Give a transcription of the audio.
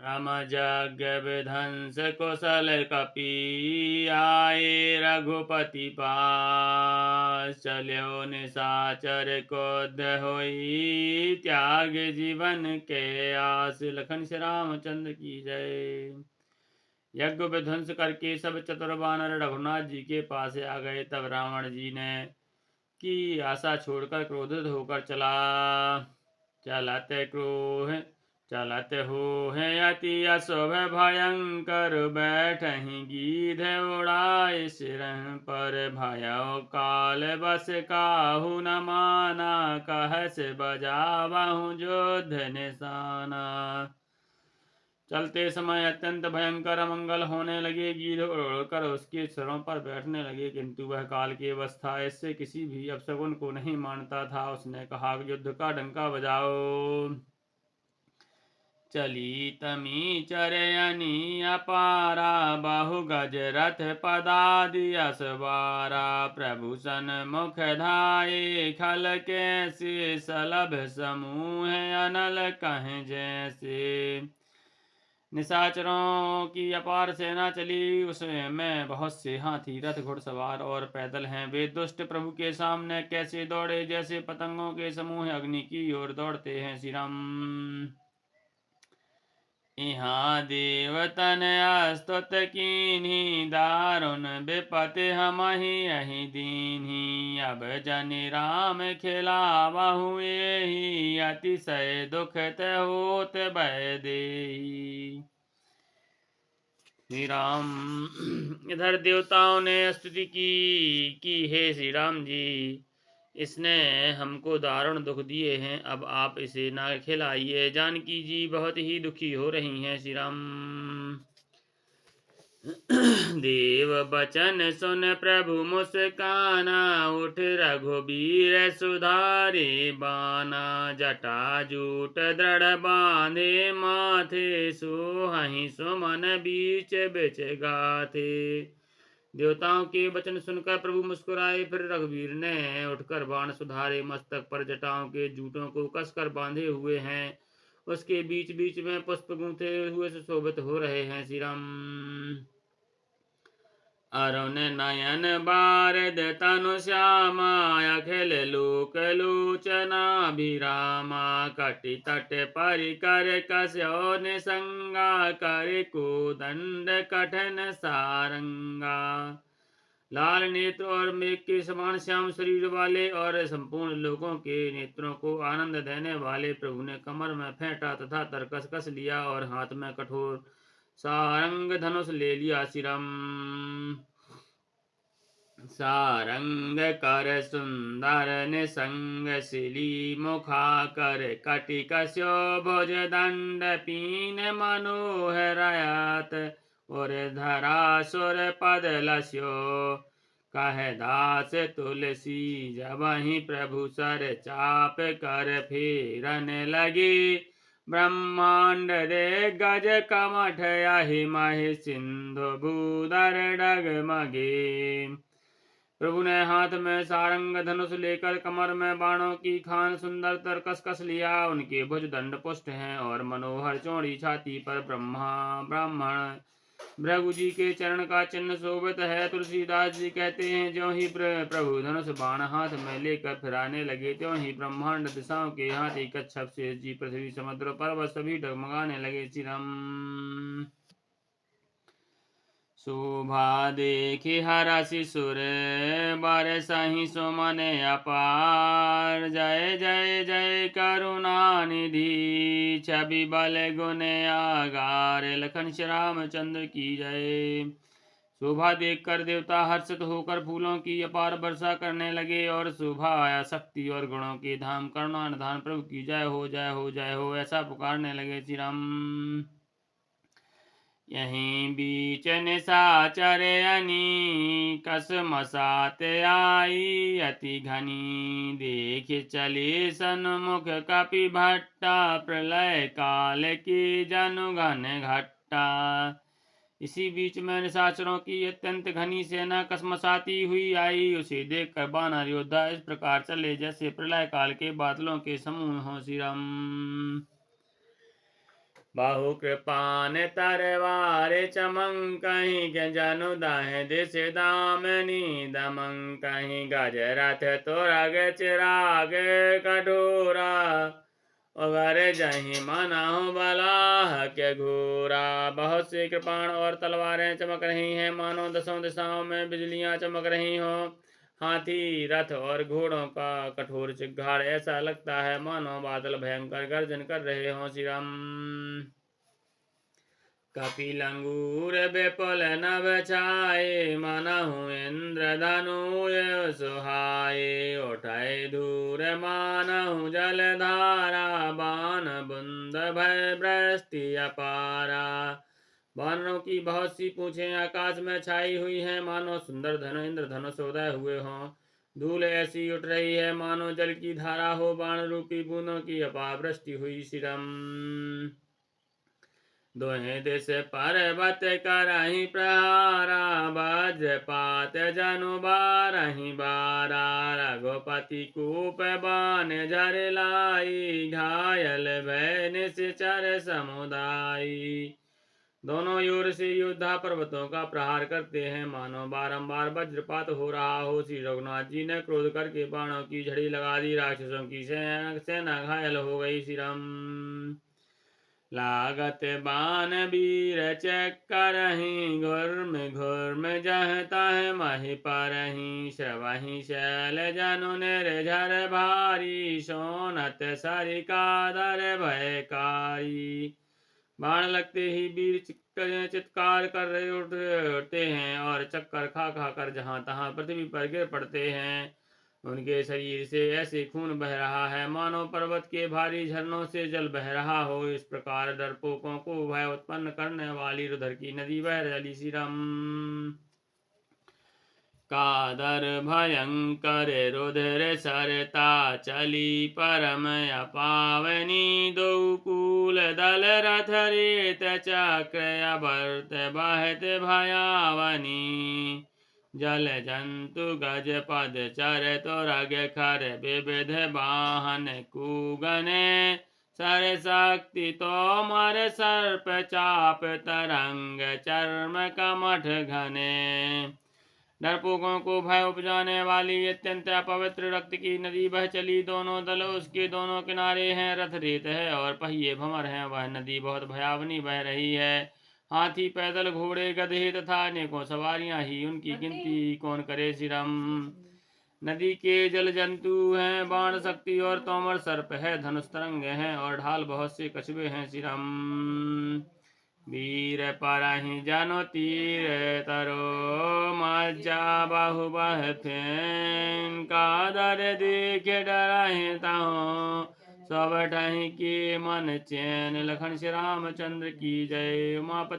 राम यज्ञ विध्वंस कौशल कपि आए रघुपति पास। चल्यो निशाचर क्रोध होई त्याग जीवन के आस। लखन श्री रामचंद्र की जय। यज्ञ विध्वंस करके सब चतुर वानर रघुनाथ जी के पास आ गए। तब रावण जी ने की आशा छोड़कर क्रोधित होकर चलत हो है अति अशोभ भयंकर। बैठहि गीध उड़ाए सिरह पर। भयो काल बस काहू न माना। कहस बजावहु युद्ध निशाना। चलते समय अत्यंत भयंकर अमंगल होने लगे। गीध उड़कर उसके सिरों पर बैठने लगे, किंतु वह काल के वश था, इससे किसी भी अपशकुन को नहीं मानता था। उसने कहा, युद्ध का डंका बजाओ। चली तमी चरयनी अपारा। बाहु गज रथ पदादि असवारा। प्रभु सन्मुख धाये खल कैसे। सलभ समूह अनल कहें जैसे। निशाचरों की अपार सेना चली, उसमें बहुत से हाथी, रथ, घुड़सवार और पैदल हैं। वे दुष्ट प्रभु के सामने कैसे दौड़े, जैसे पतंगों के समूह अग्नि की ओर दौड़ते हैं। श्री राम। यहाँ देवतन अस्तुत कीन्ही। दारुण विपति हमहि अहि दीन्ही। अब जनि राम खिलावहु एहि। अतिशय दुख ते होत भय देहि। श्री राम। इधर देवताओं ने स्तुति की हे श्री राम जी, इसने हमको दारुण दुख दिए हैं, अब आप इसे ना खिलाइए। जानकी जी बहुत ही दुखी हो रही हैं। श्री राम। देव बचन सुन प्रभु मुस्काना। उठ रघुबीर सुधारे बाना। जटा जूट दृढ़ बांधे माथे। सोहहि सुमन बीच बिच गाथे। देवताओं के वचन सुनकर प्रभु मुस्कुराए। फिर रघुवीर ने उठकर बाण सुधारे। मस्तक पर जटाओं के जूटों को कसकर बांधे हुए हैं। उसके बीच बीच में पुष्प गूंथे हुए सुशोभित हो रहे हैं। श्री राम। अरुण नयन बारद तनु श्यामा। अखिल लोक लोचनाभिरामा। कटि तट परिकर कसयो निसंगा। कर कोदंड कठन सारंगा। लाल नेत्र और मेघ के समान श्याम शरीर वाले और संपूर्ण लोगों के नेत्रों को आनंद देने वाले प्रभु ने कमर में फेंटा तथा तरकस कस लिया और हाथ में कठोर सारंग धनुष ले लिया। श्री राम। सारंग कर सुंदर निसंग। शिली मुखा कर कटि कस्यो। भुज दंड पीन मनोहरयात। और धरा सुर पद लस्यो। कह दास तुलसी जबहि प्रभु सर चाप कर फेरन लगे। ब्रह्मांड दे गज कमठ अहि महि। सिंधु भूधर डगमगे। प्रभु ने हाथ में सारंग धनुष लेकर कमर में बाणों की खान सुंदर तरकस कस लिया। उनके भुज दंड पुष्ट हैं और मनोहर चौड़ी छाती पर ब्राह्मण भृगु जी के चरण का चिन्ह शोभित है। तुलसीदास जी कहते हैं, ज्यों ही प्रभु धनुष बाण हाथ में लेकर फिराने लगे, त्यों ही ब्रह्मांड दिशाओं के हाथी कच्छप शेष जी पृथ्वी समुद्र पर्वत सभी डगमगाने लगे। श्री राम। शोभा देखि हरषि सुर बरसहि सुमन अपार। जय जय जय करुणा निधि छवि बल गुण आगार। लखन श्री रामचंद्र की जय। शोभा देखकर देवता हर्षित होकर फूलों की अपार वर्षा करने लगे और शोभा आया शक्ति और गुणों के धाम करुणा निधान प्रभु की जय हो जय हो जय हो ऐसा पुकारने लगे। श्री राम। यहीं बीच निशाचर अनी। कसमसात आई अति घनी। देख चले सन्मुख कपि भट्टा। प्रलय काल की जनु घन घट्टा। इसी बीच में निशाचरों की अत्यंत घनी सेना कसमसाती हुई आई। उसे देखकर वानर योद्धा इस प्रकार चले जैसे प्रलय काल के बादलों के समूह हों। श्री राम। बाहु कृपान तरवारे चमंग कहीं के जनु दाहे दिश दामनी दमंग कहीं गज रथ तोरग चिराग कठोरा अगर जहीं मनाहु बलाह के घूरा। बहुत सी कृपाण और तलवारें चमक रही हैं, मानो दसों दिशाओं में बिजलियां चमक रही हों। हाथी रथ और घोड़ों का कठोर चिंगार ऐसा लगता है मानो बादल भयंकर गर्जन कर रहे हों। श्री राम। कपिलंगूर विपुल नभ छाये मनहु इंद्र धनु सुहाये। उठाए धूर मानहु जल धारा बाण बुंद भय वृष्टि अपारा। वानरों की बहुत सी पूंछें आकाश में छाई हुई हैं, मानो सुंदर धनु इंद्र धनुष उदय हुए हों। धूल ऐसी उठ रही है मानो जल की धारा हो, बाण रूपी बूंदों की अपार वृष्टि हुई। शिरम दोहें दिश पर्वत करहि प्रहारा वज्रपात जनु बारहि बारा। रघुपति कूप बाण झर लाई घायल भय निश्चर समुदायी। दोनों ओर से योद्धा पर्वतों का प्रहार करते हैं, मानो बारंबार वज्रपात हो रहा हो। श्री रघुनाथ जी ने क्रोध करके बाणों की झड़ी लगा दी, राक्षसों की सेना घायल हो गई। श्री राम। लागत बान वीर चक्रहि घुर्म जह तह महि परहि। श्रवहि शैल जनु निर्झर भारी सोनत सरिकादर भयकारी। बाण लगते ही वीर चित्कार कर रहे उठते हैं और चक्कर खा खा कर जहां तहां पृथ्वी पर गिर पड़ते हैं। उनके शरीर से ऐसे खून बह रहा है मानो पर्वत के भारी झरनों से जल बह रहा हो। इस प्रकार डरपोकों को भय उत्पन्न करने वाली रुधिर की नदी बह चली। श्री राम। कादर भयंकर रुधिर सरता चली परम अपावनी। दो कूल दल रथ रेत चक्र अभर्त बहत भयावनी। जल जंतु गज पद चर तुरग खर विविध वाहन कूगने। सर शक्ति तोमर सर्प चाप तरंग चर्म कमठ घने। डरपोकों को भय उपजाने वाली अत्यंत अपवित्र रक्त की नदी बह चली। दोनों दल उसके दोनों किनारे हैं, रथ रेत है और पहिए भंवर हैं। वह नदी बहुत भयावनी बह रही है। हाथी पैदल घोड़े गधे तथा अनेकों सवारियां ही, उनकी गिनती कौन करे। श्री राम। नदी के जल जंतु हैं, बाण शक्ति और तोमर सर्प है, धनुष तरंग हैं और ढाल बहुत से कछुए हैं। श्री राम। वीर परहि जनु तीर तरो मज्जा बाहु बह फेन। कादर देख डरहि तहु सब ठहि के मन चैन। लखन श्री रामचंद्र की जय। उमापति